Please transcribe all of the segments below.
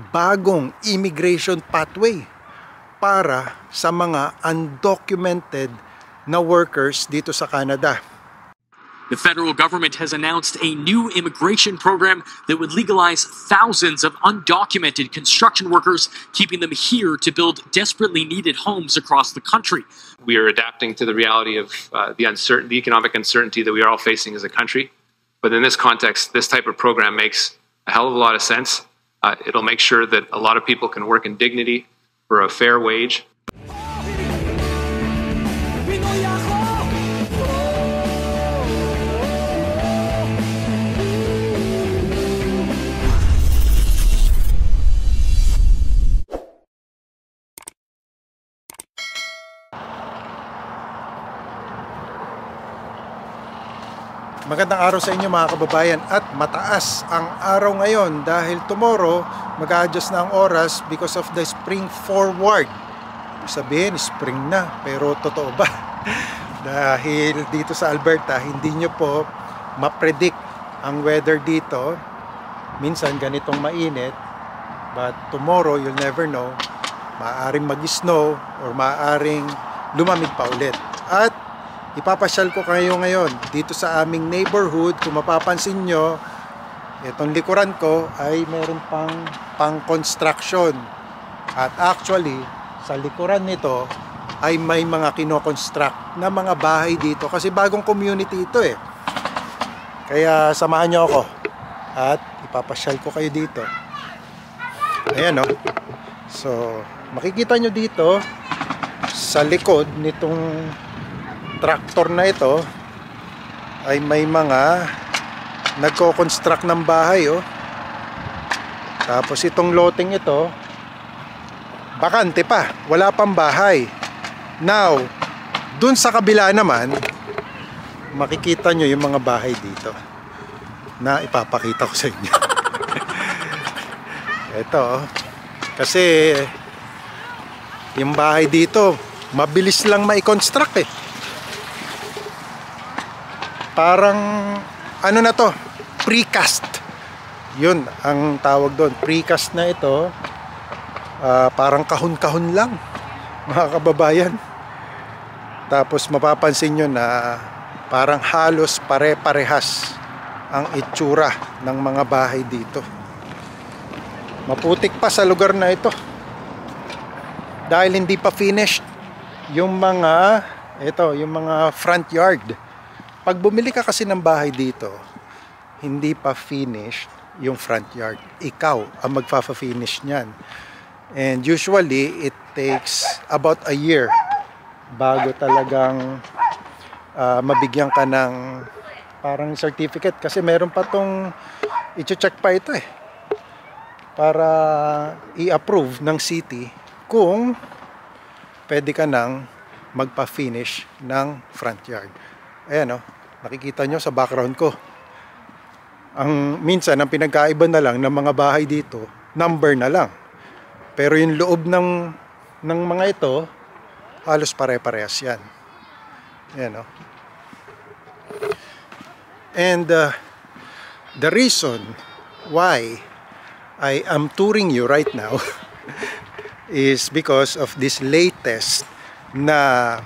bagong immigration pathway para sa mga undocumented na workers dito sa Canada. The federal government has announced a new immigration program that would legalize thousands of undocumented construction workers, keeping them here to build desperately needed homes across the country. We are adapting to the reality of the economic uncertainty that we are all facing as a country. But in this context, this type of program makes a hell of a lot of sense. It'll make sure that a lot of people can work in dignity for a fair wage. Magandang araw sa inyo mga kababayan, at mataas ang araw ngayon dahil tomorrow mag-a-adjust na ang oras because of the spring forward. Sabihin, spring na, pero totoo ba? Dahil dito sa Alberta, hindi nyo po ma-predict ang weather dito. Minsan ganitong mainit, but tomorrow you'll never know. Maaaring mag-snow or maaaring lumamig pa ulit. At ipapasyal ko kayo ngayon dito sa aming neighborhood. Kung mapapansin nyo, itong likuran ko ay meron pang construction. At actually, sa likuran nito ay may mga kino-construct na mga bahay dito. Kasi bagong community ito eh. Kaya samahan nyo ako at ipapasyal ko kayo dito. Ayan o. So, makikita nyo dito sa likod nitong tractor na ito ay may mga nagko-construct ng bahay oh. Tapos itong loting ito bakante pa, wala pang bahay. Now, dun sa kabila naman makikita nyo yung mga bahay dito na ipapakita ko sa inyo. Ito oh. Kasi yung bahay dito mabilis lang mai-construct eh. Parang ano na to, precast. Yun ang tawag doon, precast na ito. Parang kahon-kahon lang mga kababayan. Tapos mapapansin nyo na parang halos pare-parehas ang itsura ng mga bahay dito. Maputik pa sa lugar na ito dahil hindi pa finished yung mga front yard. Pag bumili ka kasi ng bahay dito, hindi pa finished yung front yard. Ikaw ang magfa-finish niyan. And usually, it takes about a year bago talagang mabigyan ka ng parang certificate. Kasi meron pa tong i-check pa ito eh. Para i-approve ng city kung pwede ka nang magpa-finish ng front yard. Ayan o, nakikita nyo sa background ko. Minsan, ang pinagkaiba na lang ng mga bahay dito, number na lang. Pero yung loob ng mga ito, halos pare-parehas yan. Ayan o. And the reason why I am touring you right now is because of this latest na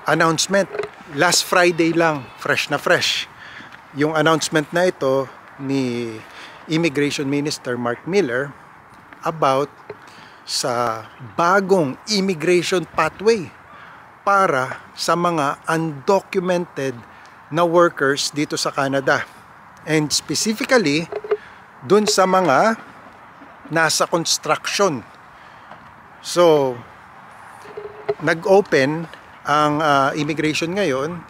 announcement. Last Friday lang, fresh na fresh, yung announcement na ito ni Immigration Minister Mark Miller about sa bagong immigration pathway para sa mga undocumented na workers dito sa Canada. And specifically, dun sa mga nasa construction. So, nag-open ang immigration ngayon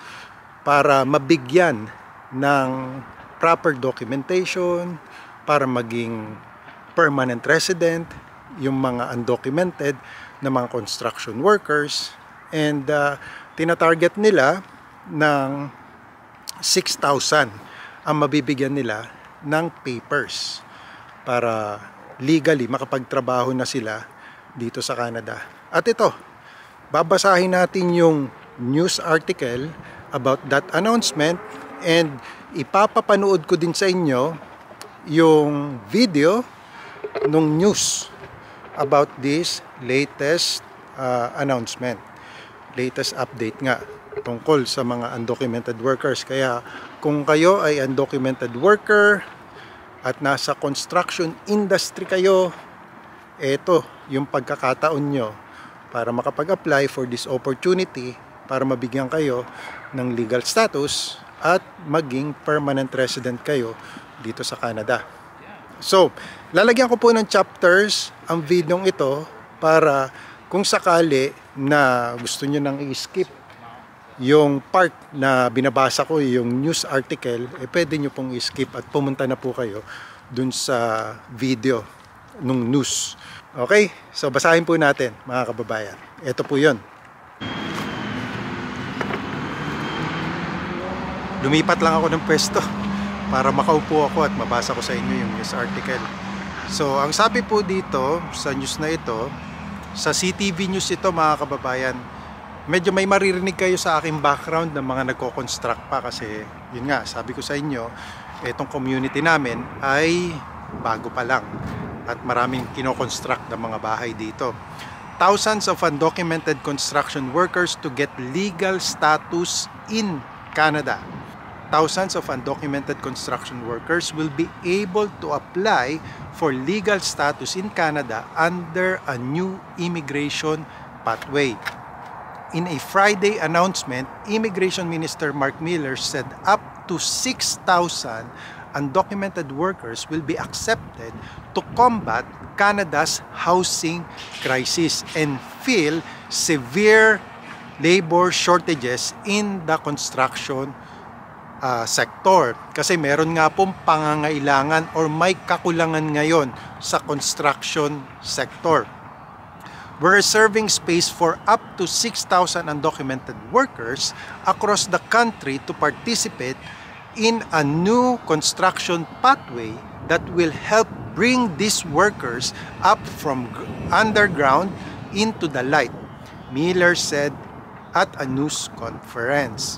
para mabigyan ng proper documentation para maging permanent resident yung mga undocumented na mga construction workers. And tinatarget nila ng 6,000 ang mabibigyan nila ng papers para legally makapagtrabaho na sila dito sa Canada. At ito, babasahin natin yung news article about that announcement and ipapapanood ko din sa inyo yung video nung news about this latest announcement, latest update nga tungkol sa mga undocumented workers. Kaya kung kayo ay undocumented worker at nasa construction industry kayo, eto yung pagkakataon nyo para makapag-apply for this opportunity para mabigyan kayo ng legal status at maging permanent resident kayo dito sa Canada. So, lalagyan ko po ng chapters ang videong ito para kung sakali na gusto nyo nang i-skip yung part na binabasa ko, yung news article, pwede nyo pong i-skip at pumunta na po kayo dun sa video nung news. Okay? So, basahin po natin, mga kababayan. Ito po yun. Lumipat lang ako ng pwesto para makaupo ako at mabasa ko sa inyo yung news article. So, ang sabi po dito sa news na ito, sa CTV News ito, mga kababayan, medyo may maririnig kayo sa aking background ng mga nagko-construct pa kasi, yun nga, sabi ko sa inyo, itong community namin ay bago pa lang at maraming kino-construct ng mga bahay dito. Thousands of undocumented construction workers to get legal status in Canada. Thousands of undocumented construction workers will be able to apply for legal status in Canada under a new immigration pathway. In a Friday announcement, Immigration Minister Mark Miller said up to 6,000 undocumented workers will be accepted to combat Canada's housing crisis and fill severe labor shortages in the construction sector. Kasi meron nga pong pangangailangan or may kakulangan ngayon sa construction sector. We're reserving space for up to 6,000 undocumented workers across the country to participate in a new construction pathway that will help bring these workers up from underground into the light, Miller said at a news conference.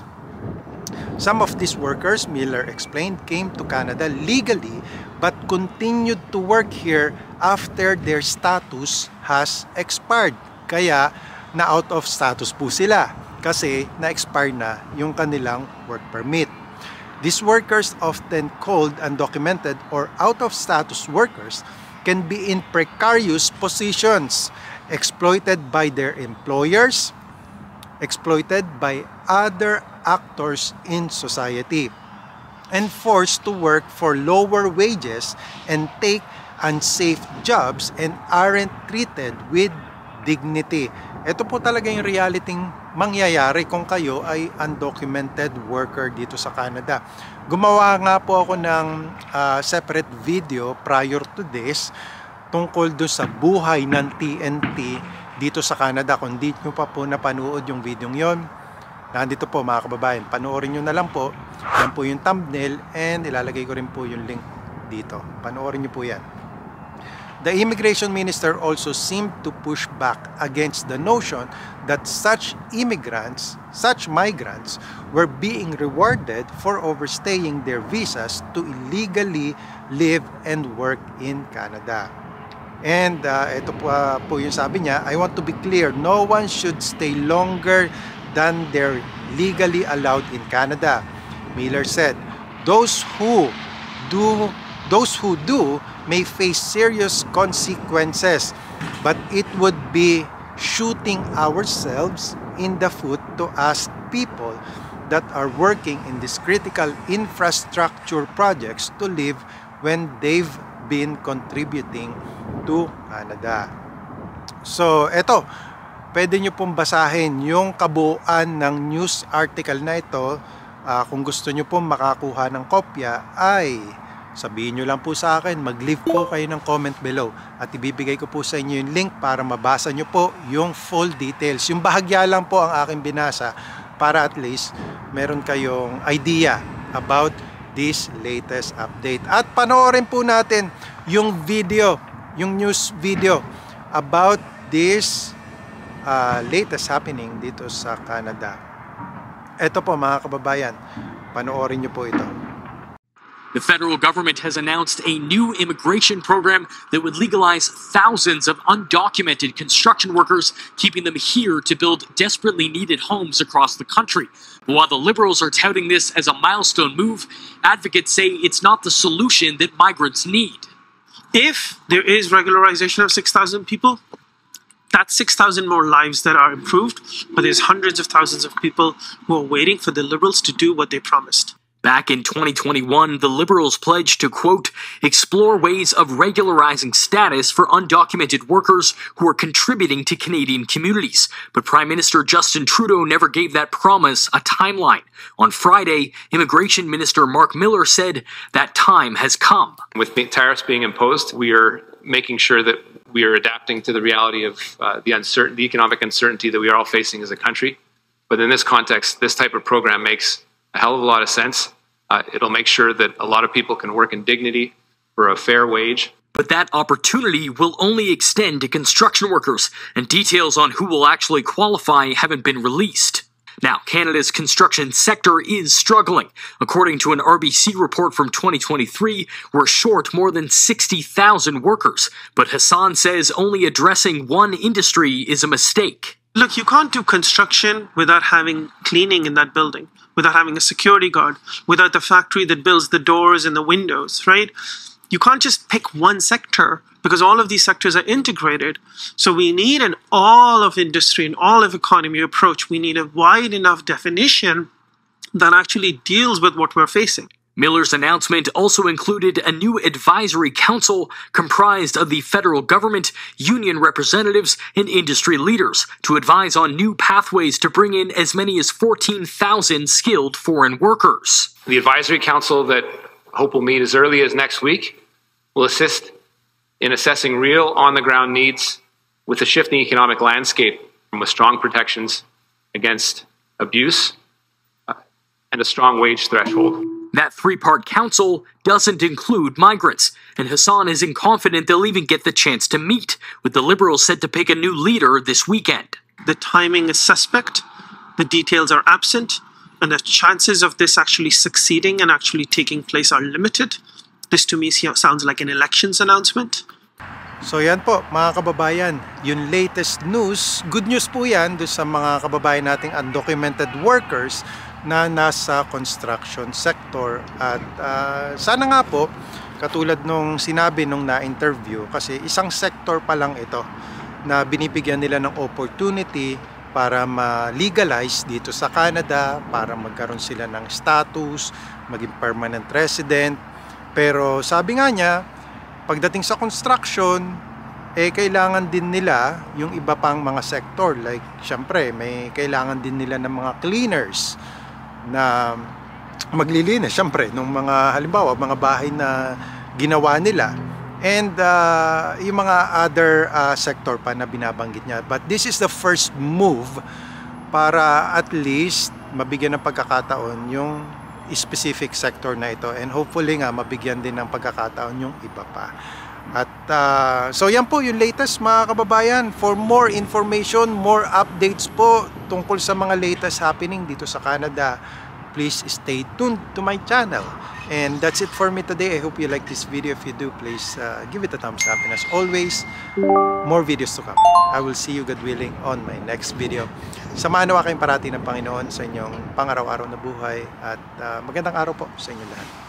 Some of these workers, Miller explained, came to Canada legally but continued to work here after their status has expired. Kaya na out of status po sila kasi na-expire na yung kanilang work permit. These workers, often called undocumented or out-of-status workers, can be in precarious positions, exploited by their employers, exploited by other actors in society, and forced to work for lower wages and take unsafe jobs and aren't treated with dignity. Ito po talaga yung realityng mangyayari kung kayo ay undocumented worker dito sa Canada. Gumawa nga po ako ng separate video prior to this tungkol doon sa buhay ng TNT dito sa Canada. Kung di nyo pa po napanood yung video yon, nandito po mga kababayan, panoorin nyo na lang po. Yan po yung thumbnail and ilalagay ko rin po yung link dito. Panoorin nyo po yan. The immigration minister also seemed to push back against the notion that such migrants were being rewarded for overstaying their visas to illegally live and work in Canada. And ito po yung sabi niya, I want to be clear, no one should stay longer than they're legally allowed in Canada, Miller said. Those who do may face serious consequences, but it would be shooting ourselves in the foot to ask people that are working in these critical infrastructure projects to leave when they've been contributing to Canada. So, eto, pwede nyo pong basahin yung kabuuan ng news article na ito. Kung gusto nyo pong makakuha ng kopya ay sabihin nyo lang po sa akin, mag-leave po kayo ng comment below at ibibigay ko po sa inyo yung link para mabasa nyo po yung full details. Yung bahagya lang po ang aking binasa para at least meron kayong idea about this latest update. At panoorin po natin yung video, yung news video about this latest happening dito sa Canada. Ito po mga kababayan, panoorin nyo po ito. The federal government has announced a new immigration program that would legalize thousands of undocumented construction workers, keeping them here to build desperately needed homes across the country. While the Liberals are touting this as a milestone move, advocates say it's not the solution that migrants need. If there is regularization of 6,000 people, that's 6,000 more lives that are improved, but there's hundreds of thousands of people who are waiting for the Liberals to do what they promised. Back in 2021, the Liberals pledged to, quote, explore ways of regularizing status for undocumented workers who are contributing to Canadian communities. But Prime Minister Justin Trudeau never gave that promise a timeline. On Friday, Immigration Minister Mark Miller said that time has come. With tariffs being imposed, we are making sure that we are adapting to the reality of the economic uncertainty that we are all facing as a country. But in this context, this type of program makes a hell of a lot of sense. It'll make sure that a lot of people can work in dignity for a fair wage. But that opportunity will only extend to construction workers, and details on who will actually qualify haven't been released. Now, Canada's construction sector is struggling. According to an RBC report from 2023, we're short more than 60,000 workers. But Hassan says only addressing one industry is a mistake. Look, you can't do construction without having cleaning in that building, without having a security guard, without the factory that builds the doors and the windows, right? You can't just pick one sector because all of these sectors are integrated. So we need an all of industry and all of economy approach. We need a wide enough definition that actually deals with what we're facing. Miller's announcement also included a new advisory council comprised of the federal government, union representatives, and industry leaders to advise on new pathways to bring in as many as 14,000 skilled foreign workers. The advisory council that hope will meet as early as next week will assist in assessing real on-the-ground needs with a shifting economic landscape and with strong protections against abuse and a strong wage threshold. That three-part council doesn't include migrants, and Hassan isn't confident they'll even get the chance to meet, with the Liberals set to pick a new leader this weekend. The timing is suspect, the details are absent, and the chances of this actually succeeding and actually taking place are limited. This to me sounds like an elections announcement. So yan po mga kababayan, yung latest news, good news po yan doon sa mga kababayan nating undocumented workers na nasa construction sector. At sana nga po, katulad nung sinabi nung na-interview, kasi isang sector pa lang ito na binibigyan nila ng opportunity para ma-legalize dito sa Canada, para magkaroon sila ng status, maging permanent resident. Pero sabi nga niya, pagdating sa construction, kailangan din nila yung iba pang mga sector. Like, syempre, may kailangan din nila ng mga cleaners na maglilinis, syempre, nung mga, halimbawa, mga bahay na ginawa nila. And yung mga other sector pa na binabanggit niya. But this is the first move para at least mabigyan ng pagkakataon yung specific sector na ito, and hopefully nga mabigyan din ng pagkakataon yung iba pa. At so yan po yung latest mga kababayan. For more information, more updates po tungkol sa mga latest happening dito sa Canada, please stay tuned to my channel. And that's it for me today. I hope you like this video. If you do, please give it a thumbs up, and as always, more videos to come. I will see you, God willing, on my next video. Samahan nawa kayong parati ng Panginoon sa inyong pang-araw-araw na buhay, at magandang araw po sa inyo lahat.